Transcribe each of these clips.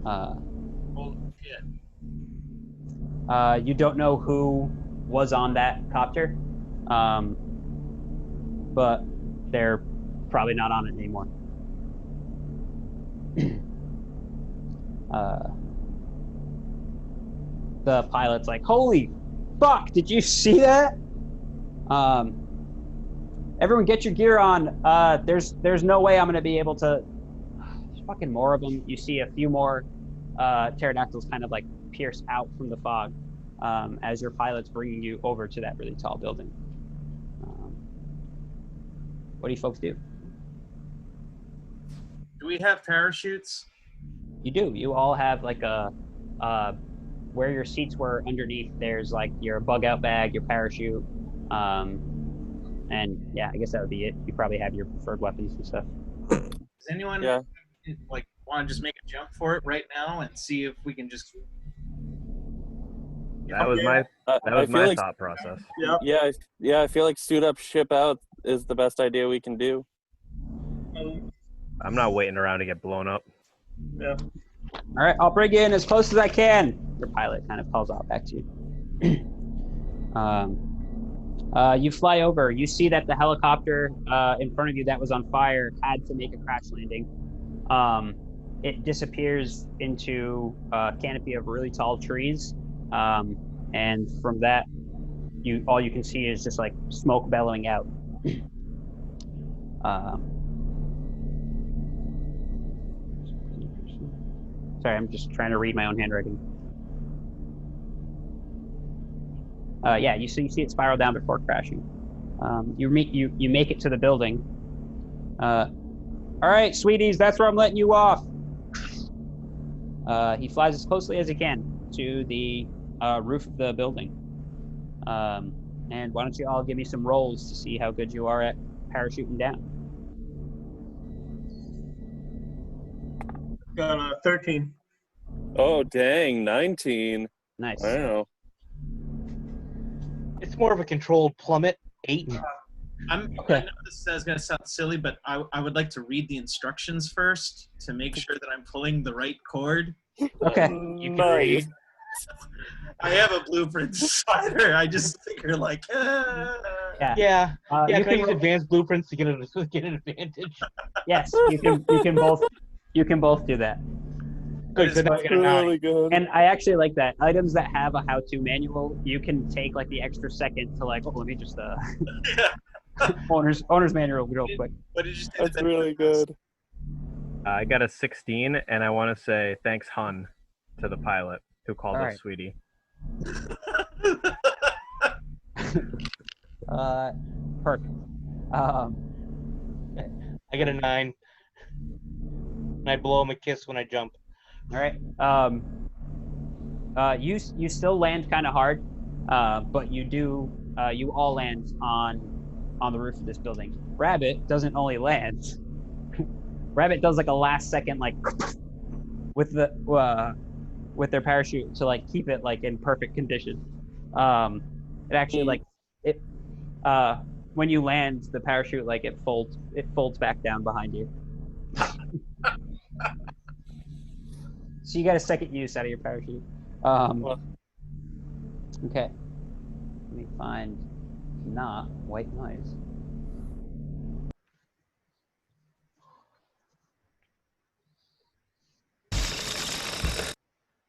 Uh, Oh shit. you don't know who was on that copter, um, but they're probably not on it anymore. uh, the pilot's like, "Holy fuck! Did you see that? Um, everyone, get your gear on. There's no way I'm gonna be able to." There's fucking more of them. You see a few more pterodactyls kind of like pierce out from the fog as your pilot's bringing you over to that really tall building. What do you folks do? Do we have parachutes? You do. You all have like a where your seats were underneath. There's like your bug out bag, your parachute, and yeah, I guess that would be it. You probably have your preferred weapons and stuff. Does anyone Yeah. like want to just make a jump for it right now and see if we can just? That was my I feel like thought process. yeah, I feel like suit up, ship out is the best idea we can do. I'm not waiting around to get blown up. Yeah. All right, I'll bring you in as close as I can. Your pilot kind of calls out back to you. You fly over. You see that the helicopter in front of you that was on fire had to make a crash landing. It disappears into a canopy of really tall trees, and from that, all you can see is just like smoke bellowing out. Sorry, I'm just trying to read my own handwriting. Yeah, you see it spiral down before crashing. You make it to the building. All right, sweeties, that's where I'm letting you off. He flies as closely as he can to the roof of the building. And why don't you all give me some rolls to see how good you are at parachuting down? Got 13. Oh dang, 19. Nice. I don't know. It's more of a controlled plummet. 8. Okay. I know this is going to sound silly, but I would like to read the instructions first to make sure that I'm pulling the right cord. Okay. You can Nice. read. I have a blueprint spider. I just figure like, Yeah. Yeah. You Can I can use advanced blueprints to get an advantage? Yes, you can both do that. Good, so now I got a 9. Really good. And I actually like that. Items that have a how-to manual, you can take like the extra second to like, oh, let me just owner's manual real quick. What did you say? That's really good. I got a 16, and I want to say thanks, Hun, to the pilot who called All us right. sweetie. Perfect. I get a 9. And I blow him a kiss when I jump. All right. You still land kind of hard, but you all land on the roof of this building. Rabbit doesn't only land. Rabbit does like a last second like with their parachute to like keep it like in perfect condition. It actually like it when you land the parachute like it folds back down behind you. So you got a second use out of your parachute. Okay. Let me find not white noise.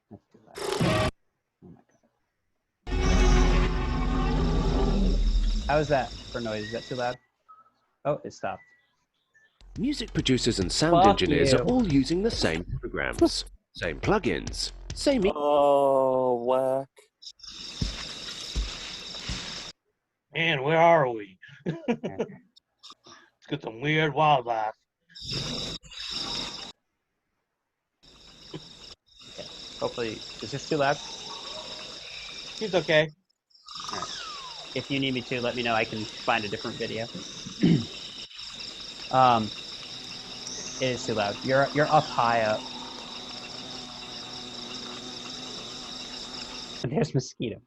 That's too loud. Oh my god. How is that for noise? Is that too loud? Oh, it stopped. Music producers and sound Fuck engineers you. are all using the same programs, same plugins, same. Oh, whack. Man, where are we? It's got some weird wildlife. Hopefully, is this too loud? He's okay. All right. If you need me to, let me know. I can find a different video. It is too loud. You're up high up. And there's mosquito.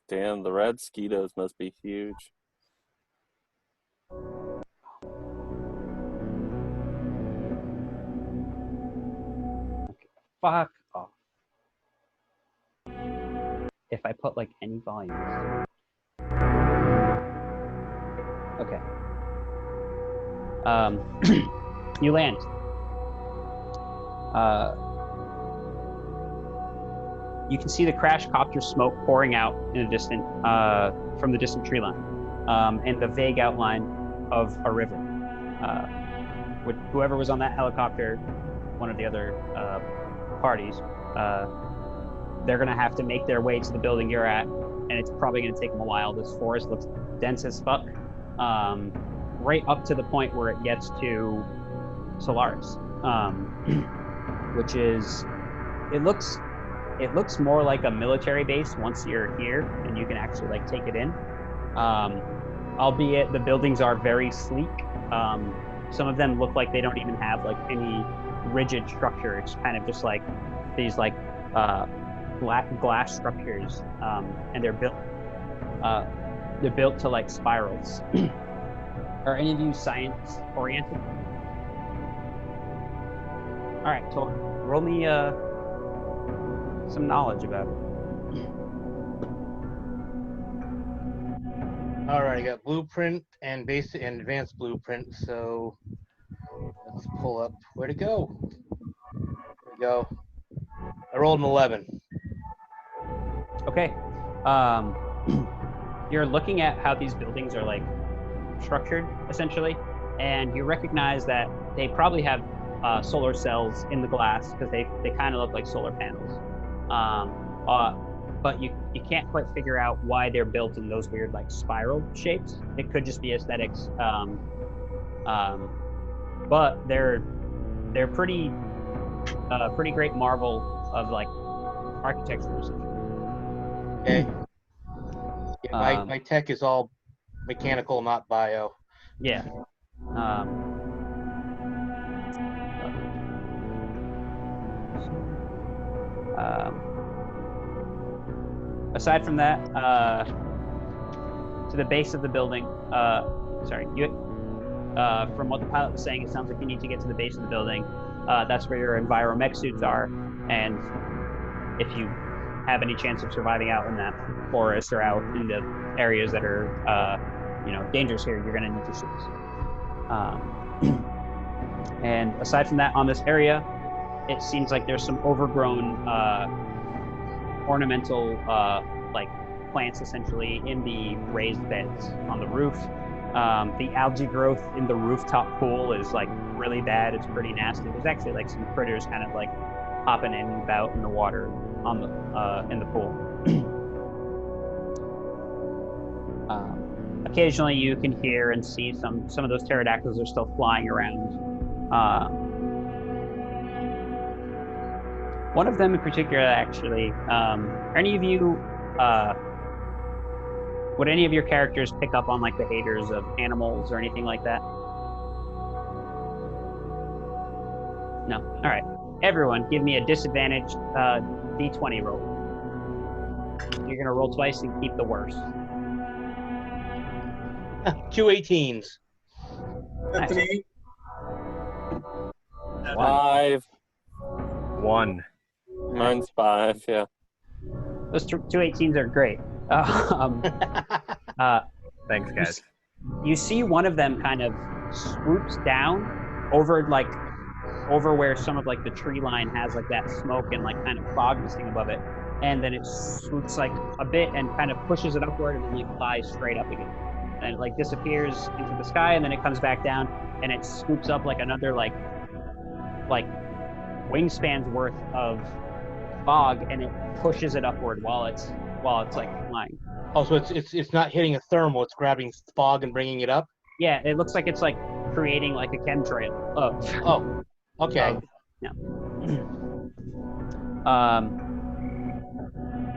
Damn, the red mosquitoes must be huge. Fuck off. If I put like any volumes. Okay. You land. You can see the crash copter smoke pouring out in the distant, from the distant tree line, and the vague outline of a river. Whoever was on that helicopter, one of the other parties, they're gonna have to make their way to the building you're at, and it's probably gonna take them a while. This forest looks dense as fuck, right up to the point where it gets to Solaris, which is, it looks more like a military base once you're here and you can actually like take it in. Albeit the buildings are very sleek. Some of them look like they don't even have like any rigid structure. It's kind of just like these like glass structures, and they're built to like spirals. Are any of you science oriented? All right, so roll me some knowledge about it. All right, I got blueprint and basic and advanced blueprint. So let's pull up where to go. There we go. I rolled an 11. Okay. You're looking at how these buildings are like structured essentially, and you recognize that they probably have solar cells in the glass because they kind of look like solar panels. But you can't quite figure out why they're built in those weird like spiral shapes. It could just be aesthetics. But they're pretty great marvel of like architecture. Okay. Yeah, my tech is all mechanical, not bio. Yeah. Aside from that, to the base of the building, from what the pilot was saying, it sounds like you need to get to the base of the building. That's where your enviromech suits are, and if you have any chance of surviving out in that forest or out in the areas that are, dangerous here, you're gonna need your suits. And aside from that, on this area, it seems like there's some overgrown ornamental like plants essentially in the raised beds on the roof. The algae growth in the rooftop pool is like really bad. It's pretty nasty. There's actually like some critters kind of like hopping in and about in the water on the in the pool. Occasionally you can hear and see some of those pterodactyls are still flying around. One of them in particular, actually, any of you, would any of your characters pick up on like behaviors of animals or anything like that? No. All right. Everyone, give me a disadvantaged D20 roll. You're gonna roll twice and keep the worst. 2 18s. Anthony, 5. 1. Mine's 5. Yeah. Those two 18s are great. Thanks, guys. You see one of them kind of swoops down over where some of like the tree line has like that smoke and like kind of fog misting above it, and then it swoops like a bit and kind of pushes it upward and then like flies straight up again, and it like disappears into the sky, and then it comes back down and it swoops up like another like wingspan's worth of fog, and it pushes it upward while it's like flying. Oh, so it's not hitting a thermal; it's grabbing fog and bringing it up. Yeah, it looks like it's like creating like a chemtrail. Oh, okay. Yeah.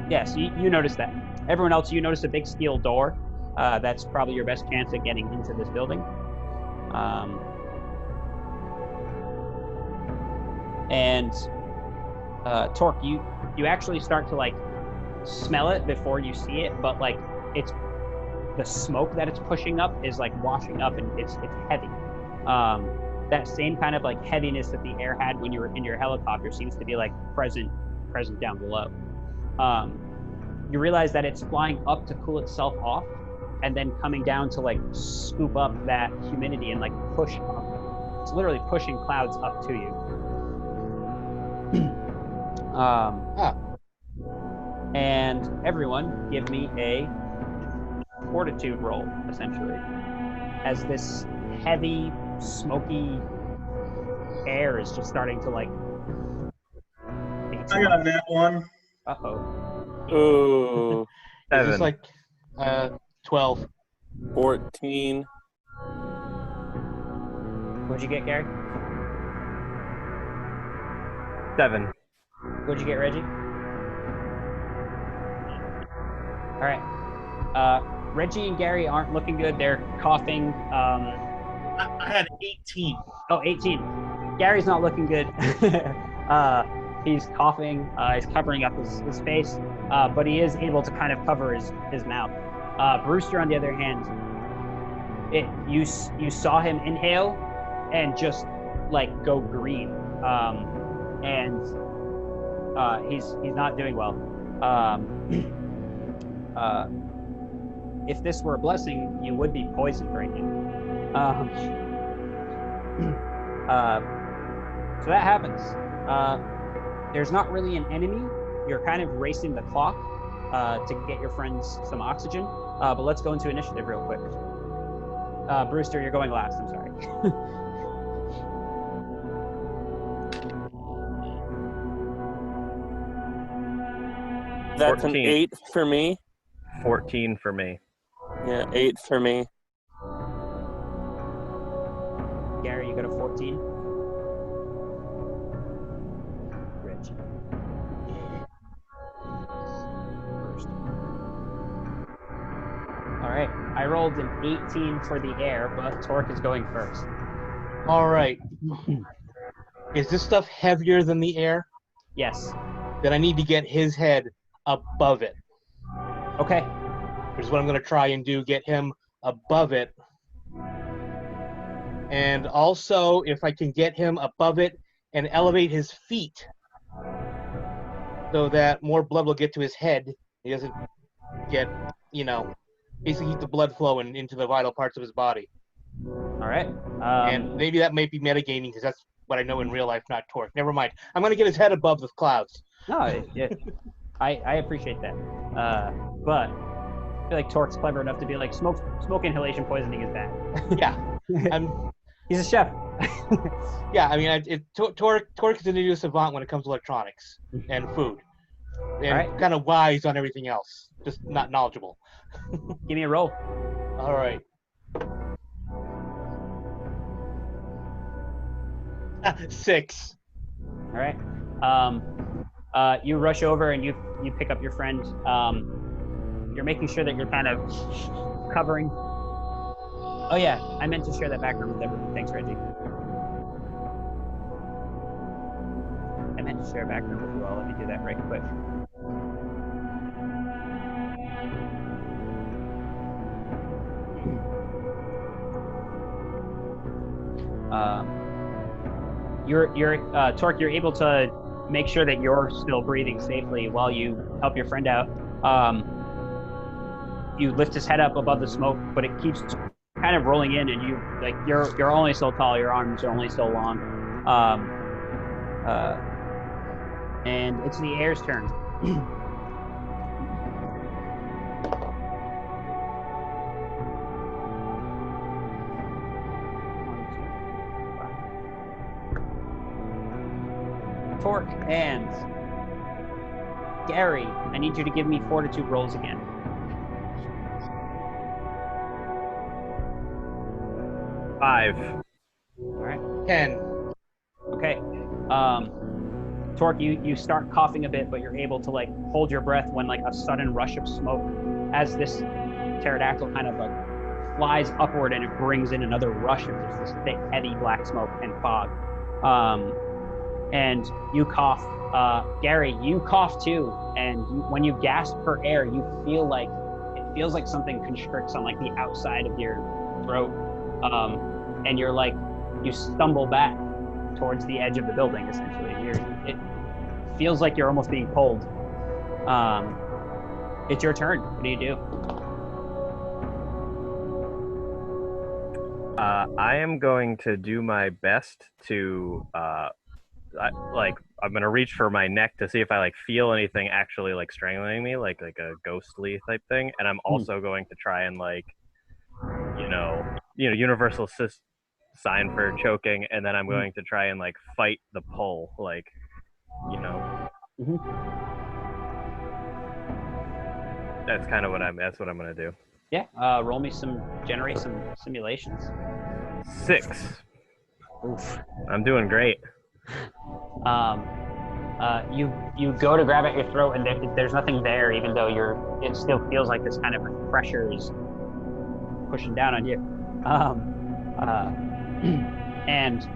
Yes, you noticed that. Everyone else, you noticed a big steel door. That's probably your best chance at getting into this building. And Torque, you actually start to like smell it before you see it, but like it's the smoke that it's pushing up is like washing up, and it's heavy. that same kind of like heaviness that the air had when you were in your helicopter seems to be like present down below. You realize that it's flying up to cool itself off, and then coming down to like scoop up that humidity and like push up. It's literally pushing clouds up to you. And everyone give me a fortitude roll, essentially, as this heavy, smoky air is just starting to like. I got that one. Uh-oh. Ooh, Is this 7. like 12? 14. What'd you get, Gary? 7. What'd you get, Reggie? All right. Reggie and Gary aren't looking good. They're coughing. I had 18. Oh, 18. Gary's not looking good. He's coughing. He's covering up his face, but he is able to kind of cover his mouth. Brewster, on the other hand, you saw him inhale and just like go green, and he's not doing well. If this were a blessing, you would be poisoned right now. So that happens. There's not really an enemy. You're kind of racing the clock to get your friends some oxygen. But let's go into initiative real quick. Brewster, you're going last. I'm sorry. That's an 14. 8 for me. 14 for me. Yeah, 8 for me. Gary, you got a 14. Rich. First. All right. I rolled an 18 for the air, but Torque is going first. All right. Is this stuff heavier than the air? Yes. Then I need to get his head above it. Okay. Which is what I'm going to try and do, get him above it. And also, if I can get him above it and elevate his feet so that more blood will get to his head. He doesn't get, basically keep the blood flowing into the vital parts of his body. All right. And maybe that might be metagaming because that's what I know in real life, not Torque. Never mind. I'm going to get his head above the clouds. No, I appreciate that. But I feel like Torque's clever enough to be like, smoke inhalation poisoning is bad. Yeah. He's a chef. Yeah, I mean, Torque is an idiot savant when it comes to electronics and food. And Right. kind of wise on everything else, just not knowledgeable. Give me a roll. All right. 6. All right. You rush over and you pick up your friend. You're making sure that you're kind of covering. Oh yeah, I meant to share that background with everyone. Thanks, Reggie. I meant to share a background with you all. Let me do that right quick. Torque, you're able to make sure that you're still breathing safely while you help your friend out. You lift his head up above the smoke, but it keeps kind of rolling in, and you're only so tall, your arms are only so long. And it's the air's turn. Torque and Gary, I need you to give me fortitude rolls again. Five. All right. 10. Okay. Torque, you start coughing a bit, but you're able to like hold your breath when like a sudden rush of smoke, as this pterodactyl kind of like flies upward, and it brings in another rush of just this thick, heavy black smoke and fog. And you cough. Gary, you cough too, and when you gasp for air, you feel like it feels like something constricts on like the outside of your throat, and you're like you stumble back towards the edge of the building. Essentially, it feels like you're almost being pulled. It's your turn. What do you do? I am going to do my best to I'm gonna reach for my neck to see if I like feel anything actually like strangling me, like a ghostly type thing, and I'm also going to try and like universal sign for choking, and then I'm going to try and like fight the pull, like that's kind of that's what I'm gonna do. Yeah. Generate some simulations. 6. Oof. I'm doing great. You go to grab at your throat, and there's nothing there, even though it still feels like this kind of pressure is pushing down on you. And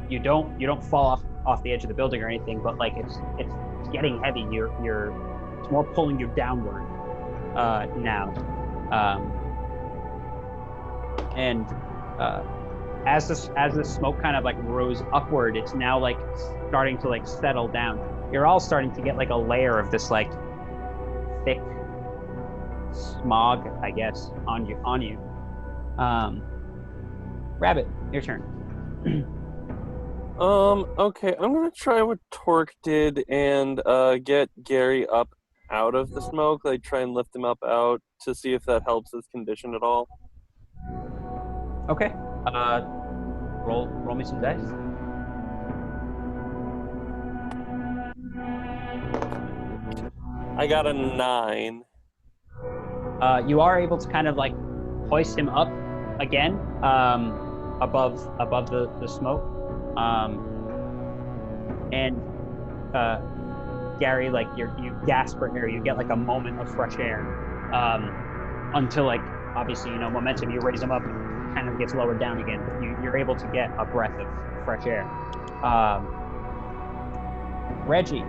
you don't fall off the edge of the building or anything, but like it's getting heavy. It's more pulling you downward now. As the smoke kind of like rose upward, it's now like starting to like settle down. You're all starting to get like a layer of this like thick smog, I guess, on you. Rabbit, your turn. Okay, I'm gonna try what Torque did and get Gary up out of the smoke, like try and lift him up out to see if that helps his condition at all. Okay. Roll me some dice. I got a 9. You are able to kind of like hoist him up again, above the smoke, and Gary, like you gasp for air. You get like a moment of fresh air, until like obviously momentum. You raise him up, kind of gets lowered down again. But you're able to get a breath of fresh air. Reggie,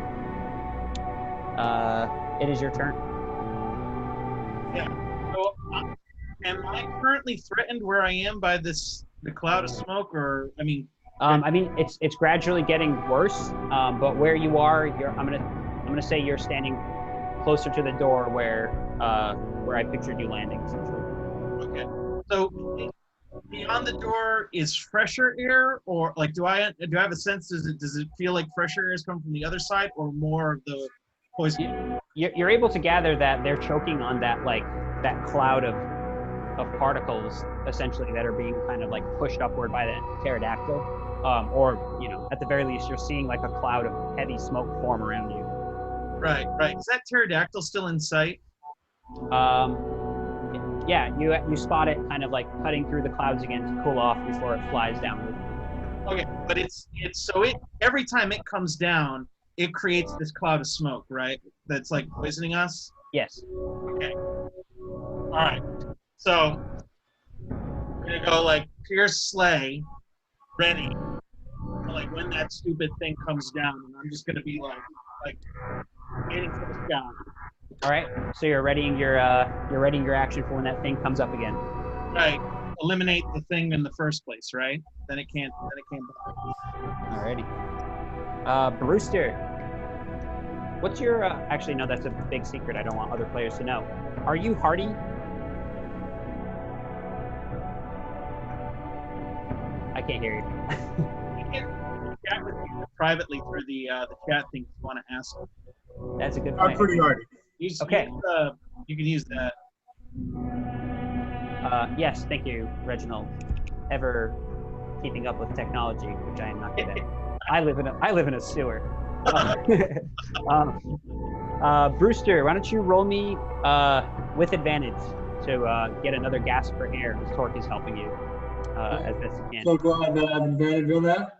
it is your turn. Yeah. So, am I currently threatened where I am by the cloud of smoke, or I mean? It's gradually getting worse. But where you are, I'm gonna say you're standing closer to the door where I pictured you landing. Essentially. Okay. So beyond the door is fresher air, or like do I have a sense? Does it feel like fresher air is coming from the other side, or more of the poison? You're able to gather that they're choking on that cloud of particles, essentially, that are being kind of like pushed upward by that pterodactyl, or at the very least, you're seeing like a cloud of heavy smoke form around you. Right. Is that pterodactyl still in sight? Yeah, you spot it kind of like cutting through the clouds again to cool off before it flies downward. Okay, but it's every time it comes down, it creates this cloud of smoke, right? That's like poisoning us. Yes. Okay. All right. So we're gonna go like Pierce Slay, ready. Like when that stupid thing comes down, and I'm just gonna be like waiting for the shot. All right. So you're readying your action for when that thing comes up again. Right. Eliminate the thing in the first place, right? Then it can't. Alrighty. Brewster, what's your? Actually, no, that's a big secret. I don't want other players to know. Are you hardy? I can't hear you. I can chat with you privately through the chat thing if you want to ask. That's a good I'm point. pretty hardy. Okay. You can use that. Yes, thank you, Reginald. Ever keeping up with technology, which I am not good at. I live in a sewer. Brewster, why don't you roll me with advantage to get another gasp for air as Torque is helping you as best you can. So glad that I have advantage on that.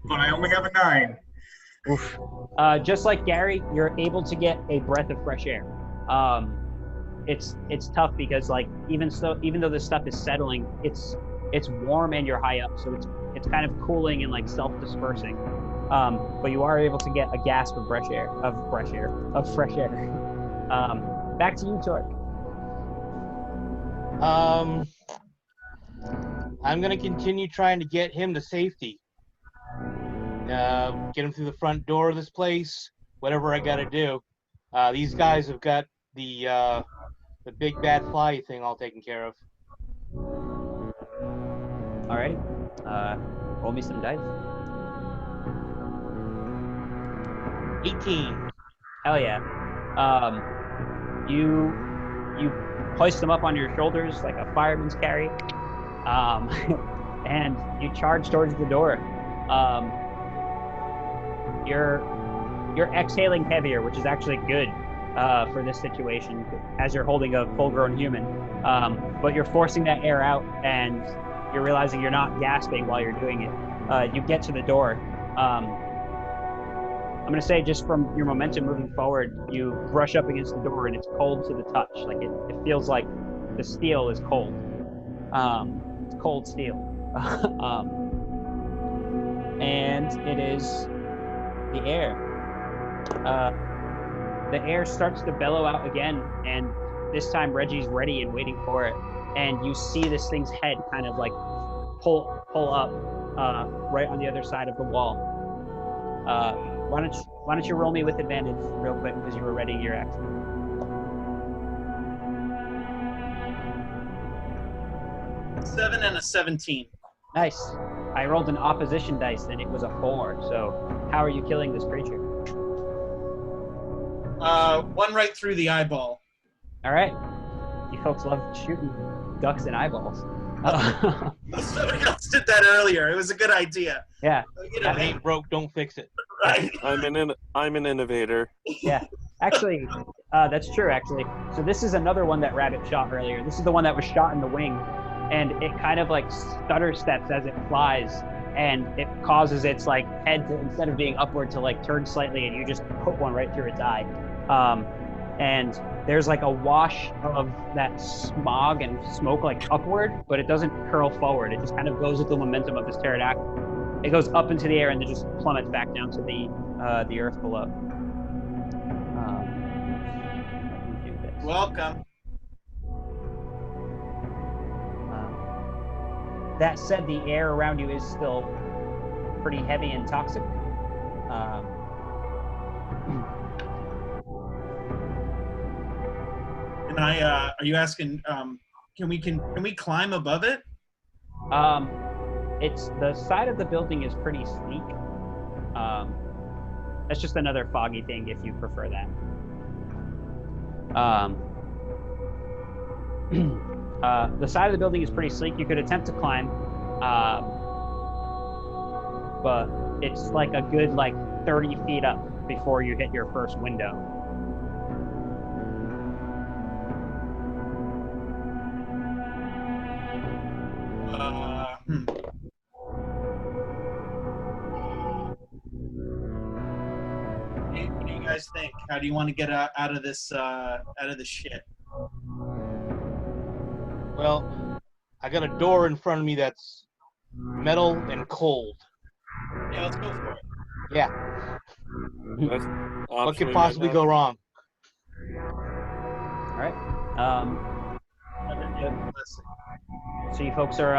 But I only have a 9. Oof. Just like Gary, you're able to get a breath of fresh air. It's tough because like even though this stuff is settling, it's warm and you're high up, so it's kind of cooling and like self-dispersing. But you are able to get a gasp of fresh air. Back to you, Torque. I'm gonna continue trying to get him to safety. Get him through the front door of this place. Whatever I gotta do. These guys have got the big bad fly thing all taken care of. Alrighty. Roll me some dice. 18. Hell yeah. You hoist them up on your shoulders like a fireman's carry, and you charge towards the door. You're exhaling heavier, which is actually good for this situation, as you're holding a full-grown human. But you're forcing that air out, and you're realizing you're not gasping while you're doing it. You get to the door. I'm going to say, just from your momentum moving forward, you brush up against the door and it's cold to the touch. Like it feels like the steel is cold. It's cold steel. And it is the air. The air starts to bellow out again, and this time Reggie's ready and waiting for it. And you see this thing's head kind of like pull up right on the other side of the wall. Why don't you roll me with advantage real quick, because you were readying your action. Seven and a 17. Nice. I rolled an opposition dice and it was a 4. So how are you killing this creature? One right through the eyeball. All right. You folks love shooting ducks in eyeballs. Somebody else did that earlier. It was a good idea. Yeah. You know, If it ain't broke, don't fix it. right. I'm an innovator. Yeah. Actually, that's true, actually. So this is another one that Rabbit shot earlier. This is the one that was shot in the wing. And it kind of like stutter steps as it flies. And it causes its like head to, instead of being upward, to like turn slightly, and you just put one right through its eye. And there's like a wash of that smog and smoke like upward, but it doesn't curl forward. It just kind of goes with the momentum of this pterodactyl. It goes up into the air and then just plummets back down to the earth below. Welcome. That said, the air around you is still pretty heavy and toxic. And are you asking? Can we climb above it? It's the side of the building is pretty steep. That's just another foggy thing if you prefer that. The side of the building is pretty sleek. You could attempt to climb, but it's like a good 30 feet up before you hit your first window. What do you guys think? How do you want to get out of this shit? Well, I got a door in front of me that's metal and cold. Yeah, let's go for it. Yeah. That's What option could we possibly might go have. wrong? All right. Listen. So you folks are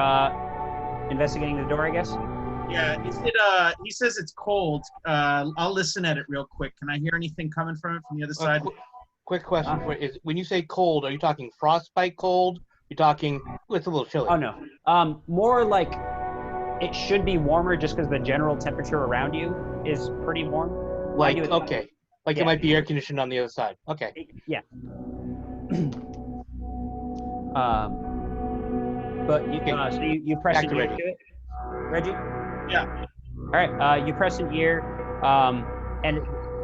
investigating the door, I guess? Yeah, he says it's cold. I'll listen at it real quick. Can I hear anything coming from it from the other side? Quick question for you. When you say cold, are you talking frostbite cold? You're talking, it's a little chilly. Oh, no. More like it should be warmer just because the general temperature around you is pretty warm. Like, okay. Like Yeah. it might be air conditioned on the other side. Okay. Yeah. But you, so you press an ear to it, Reggie? Yeah. All right. You press an ear, and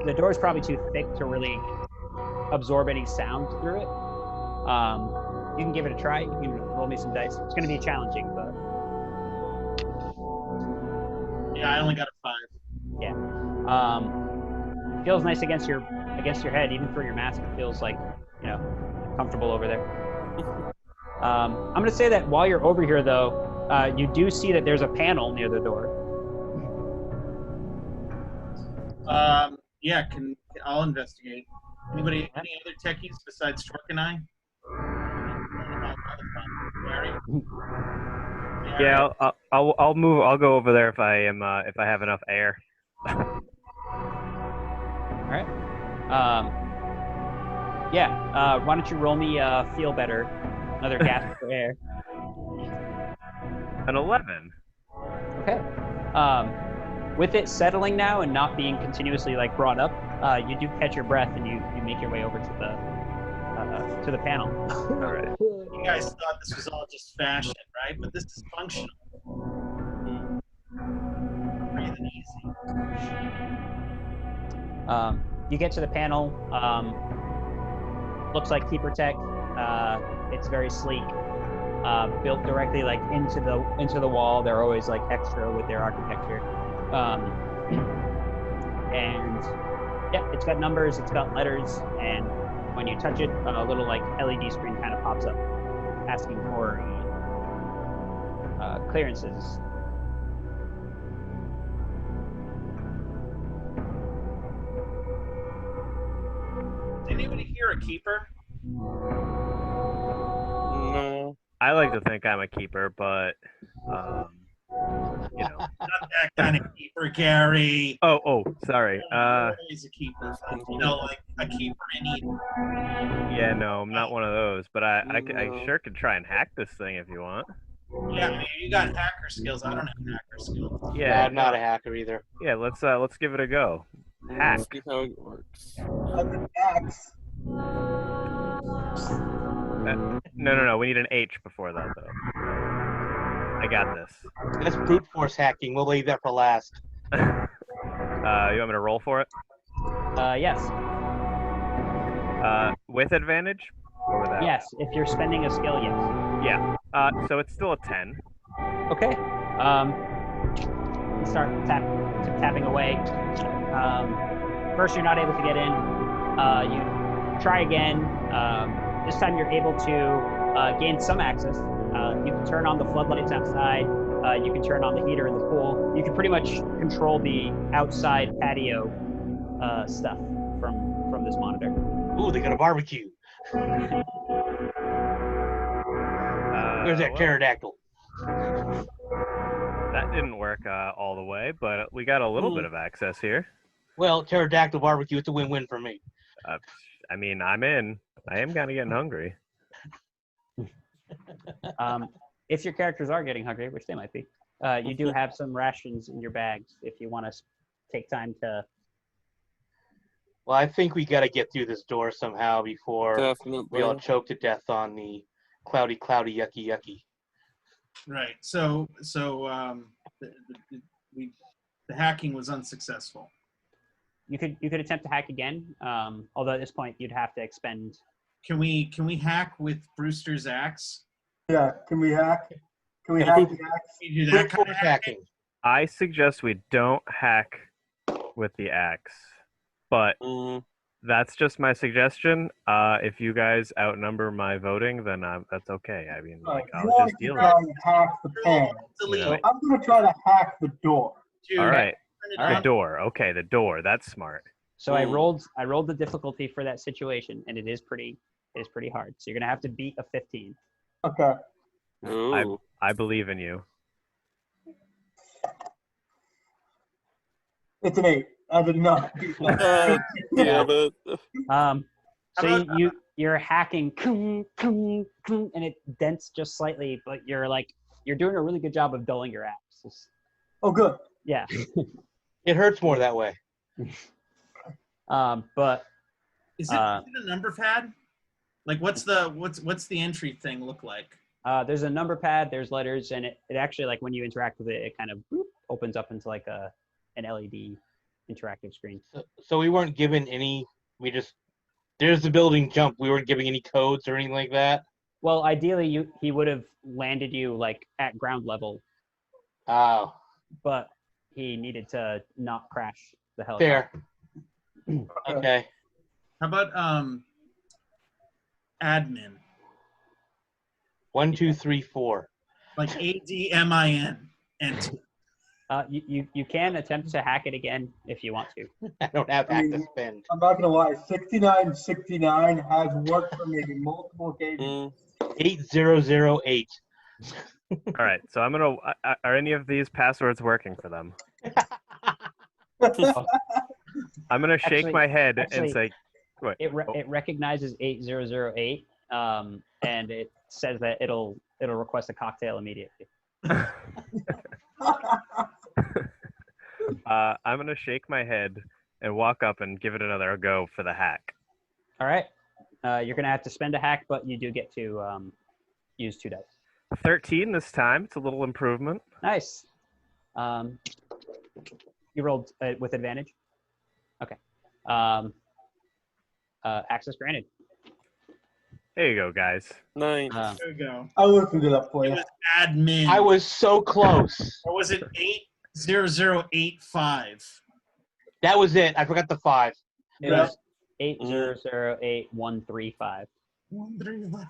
the door is probably too thick to really absorb any sound through it. You can give it a try. You can roll me some dice. It's going to be challenging, but Yeah, I only got a 5. yeah. Feels nice against your head, even for your mask. It feels like, comfortable over there. I'm going to say that while you're over here, though, you do see that there's a panel near the door. Yeah, I'll investigate. Any other techies besides Torque and I? Gary? Yeah, I'll move. I'll go over there if I have enough air. All right. Yeah. Why don't you roll me feel better? Another gasp for air. An 11. Okay. With it settling now and not being continuously like brought up, you do catch your breath and you make your way over to the panel. All right. You guys thought this was all just fashion, right? But this is functional. Breathing easy. You get to the panel. Looks like Keeper Tech. It's very sleek. Built directly like into the wall. They're always like extra with their architecture. And yeah, it's got numbers, it's got letters, and when you touch it, a little like LED screen kind of pops up, asking for clearances. Did anybody hear a keeper? No. I like to think I'm a keeper, but you know. Not that kind of keeper, Gary. Oh, sorry. He's a keeper. You know, like a keeper in Eden. Yeah, no, I'm not one of those, but I No. sure could try and hack this thing if you want. Yeah, I mean, you got hacker skills. I don't have hacker skills. Yeah, I'm not a hacker either. Yeah, let's give it a go. Hack. See how it works. Axe. No. We need an H before that, though. I got this. That's brute force hacking. We'll leave that for last. You want me to roll for it? Yes. With advantage? Or without? Yes. If you're spending a skill, yes. Yeah. So it's still a 10. Okay. You start tapping away. First, you're not able to get in. You try again. This time, you're able to gain some access. You can turn on the floodlights outside. You can turn on the heater in the pool. You can pretty much control the outside patio stuff from this monitor. Ooh, they got a barbecue. There's that Well, pterodactyl. that didn't work all the way, but we got a little bit of access here. Well, pterodactyl barbecue, it's a win-win for me. I mean, I'm in. I am kind of getting hungry. If your characters are getting hungry, which they might be, you do have some rations in your bags if you want to take time to. Well, I think we got to get through this door somehow before Definitely. we all choke to death on the cloudy, yucky. Right. So the hacking was unsuccessful. You could attempt to hack again, although at this point you'd have to expend. Can we hack with Brewster's axe? Yeah, can we hack? Can we hack the axe? Can you do Brute that kind force of hacking? hacking. I suggest we don't hack with the axe, but that's just my suggestion. If you guys outnumber my voting, then that's okay. I mean, like, You I'll want just to deal try with it. and hack the pan. Delete. So I'm going to try to hack the door. Dude, All right, turn it All the right. door. Okay, the door. That's smart. So I rolled the difficulty for that situation, and it is pretty hard. So you're gonna have to beat a 15. Okay. Ooh. I believe in you. It's an 8. I did not. Damn it. So you're hacking, and it dents just slightly, but you're doing a really good job of dulling your axe. Oh, good. Yeah. It hurts more that way. But Is it a number pad? Like, what's the entry thing look like? there's a number pad, there's letters, and it actually, like, when you interact with it, it kind of opens up into like an LED interactive screen. So we weren't given any. There's the building jump. We weren't giving any codes or anything like that. Well, ideally, he would have landed you like at ground level, Oh, but he needed to not crash the helicopter. fair. Okay. How about admin? 1, 2, 3, 4. Like ADMIN. And You can attempt to hack it again if you want to. I don't have I hack mean, to spend. I'm not going to lie. 6969 has worked for me multiple occasions. 8008. All right, so I'm gonna. Are any of these passwords working for them? I'm gonna shake Actually- my head and actually, say, "What?" It recognizes 8008, and it says that it'll request a cocktail immediately. I'm gonna shake my head and walk up and give it another go for the hack. All right. You're gonna have to spend a hack, but you do get to use 2 dice. 13 this time. It's a little improvement. Nice. You rolled with advantage. Okay. Access granted. There you go, guys. Nice. There we go. I will figure it out for It you. was admin. I was so close. Or was it 80085? That was it. I forgot the 5. It Yeah. was 8008135. 135.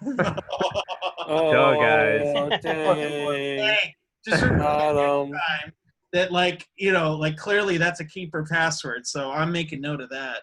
Oh, guys. dang. Hey, just remember Got next 'em. time that, clearly that's a keeper password. So I'm making note of that.